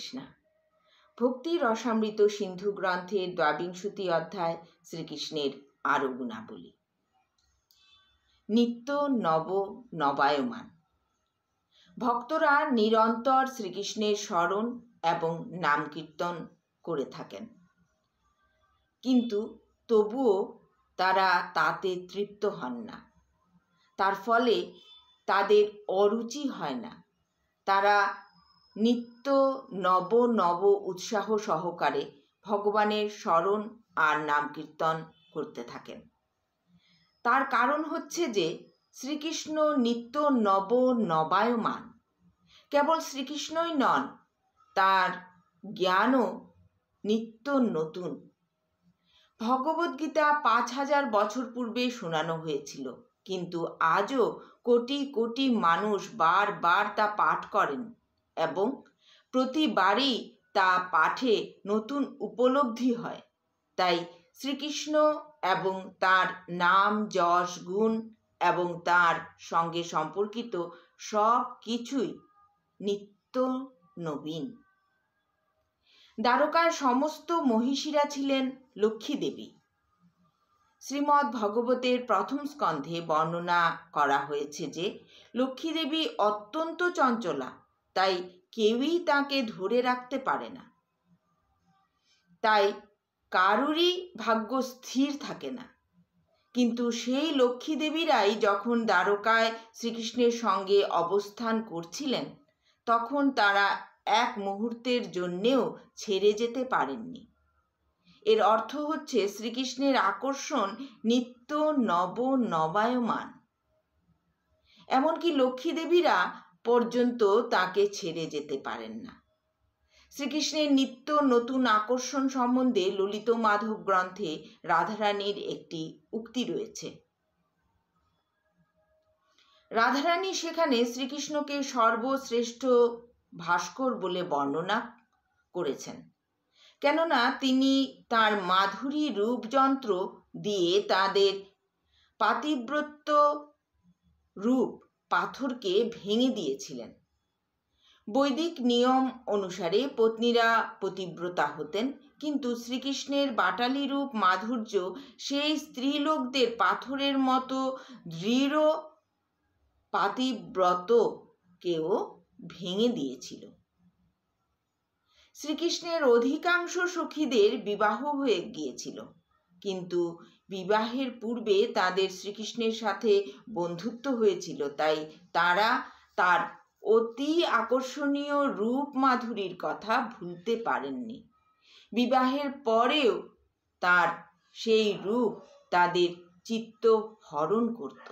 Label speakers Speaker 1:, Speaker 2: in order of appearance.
Speaker 1: কৃষ্ণা। ভক্তি রসামৃত সিন্ধু গ্রন্থের ২২ অধ্যায় শ্রীকৃষ্ণের আরো গুণাবলী। নিত্য নব নবায়মান। ভক্তরা নিরন্তর শ্রীকৃষ্ণের স্মরণ এবং নাম কীর্তন করে থাকেন, কিন্তু তবুও তারা তাতে তৃপ্ত হন না। তার ফলে তাদের অরুচি হয় না। তারা নিত্য নব নব উৎসাহ সহকারে ভগবানের স্মরণ আর নাম কীর্তন করতে থাকেন। তার কারণ হচ্ছে যে শ্রীকৃষ্ণ নিত্য নব নবায়মান। কেবল শ্রীকৃষ্ণই নন, তার জ্ঞানও নিত্য নতুন। ভগবদ্গীতা ৫,০০০ বছর পূর্বে শোনানো হয়েছিল, কিন্তু আজও কোটি কোটি মানুষ বারবার তা পাঠ করেন এবং প্রতিবারই তা পাঠে নতুন উপলব্ধি হয়। তাই শ্রীকৃষ্ণ এবং তার নাম যশ গুণ এবং তার সঙ্গে সম্পর্কিত সব কিছুই নিত্য নবীন। দ্বারকার সমস্ত মহিষীরা ছিলেন লক্ষ্মী দেবী। শ্রীমদ্ ভগবতের প্রথম স্কন্ধে বর্ণনা করা হয়েছে যে লক্ষ্মী দেবী অত্যন্ত চঞ্চলা, তাই কেউই তাকে ধরে রাখতে পারে না। তাই কারুরই ভাগ্য স্থির থাকে না। কিন্তু সেই লক্ষ্মী দেবীরাই যখন দ্বারকায় শ্রীকৃষ্ণের সঙ্গে অবস্থান করছিলেন, তখন তারা এক মুহূর্তের জন্যেও ছেড়ে যেতে পারেননি। এর অর্থ হচ্ছে শ্রীকৃষ্ণের আকর্ষণ নিত্য নব নবায়মান। এমনকি লক্ষ্মী দেবীরা পর্যন্ত তাকে ছেড়ে যেতে পারেন না। শ্রীকৃষ্ণের নিত্য নতুন আকর্ষণ সম্বন্ধে ললিত মাধব গ্রন্থে রাধারানীর একটি উক্তি রয়েছে। রাধারানী সেখানে শ্রীকৃষ্ণকে সর্বশ্রেষ্ঠ ভাস্কর বলে বর্ণনা করেছেন, কেননা তিনি তার মাধুরী রূপযন্ত্র দিয়ে তাদের পাতিব্রত্য রূপ পাথরকে ভেঙে দিয়েছিলেন। বৈদিক নিয়ম অনুসারে পত্নীরা পতিব্রতা হতেন, কিন্তু শ্রীকৃষ্ণের বাটালি রূপ মাধুর্য সেই স্ত্রীলোকদের পাথরের মতো দৃঢ় পাতিব্রতকেও ভেঙে দিয়েছিল। শ্রীকৃষ্ণের অধিকাংশ সখীদের বিবাহ হয়ে গিয়েছিল, কিন্তু বিবাহের পূর্বে তাদের শ্রীকৃষ্ণের সাথে বন্ধুত্ব হয়েছিল, তাই তারা তার অতি আকর্ষণীয় রূপ মাধুরীর কথা ভুলতে পারেননি। বিবাহের পরেও তার সেই রূপ তাদের চিত্ত হরণ করত।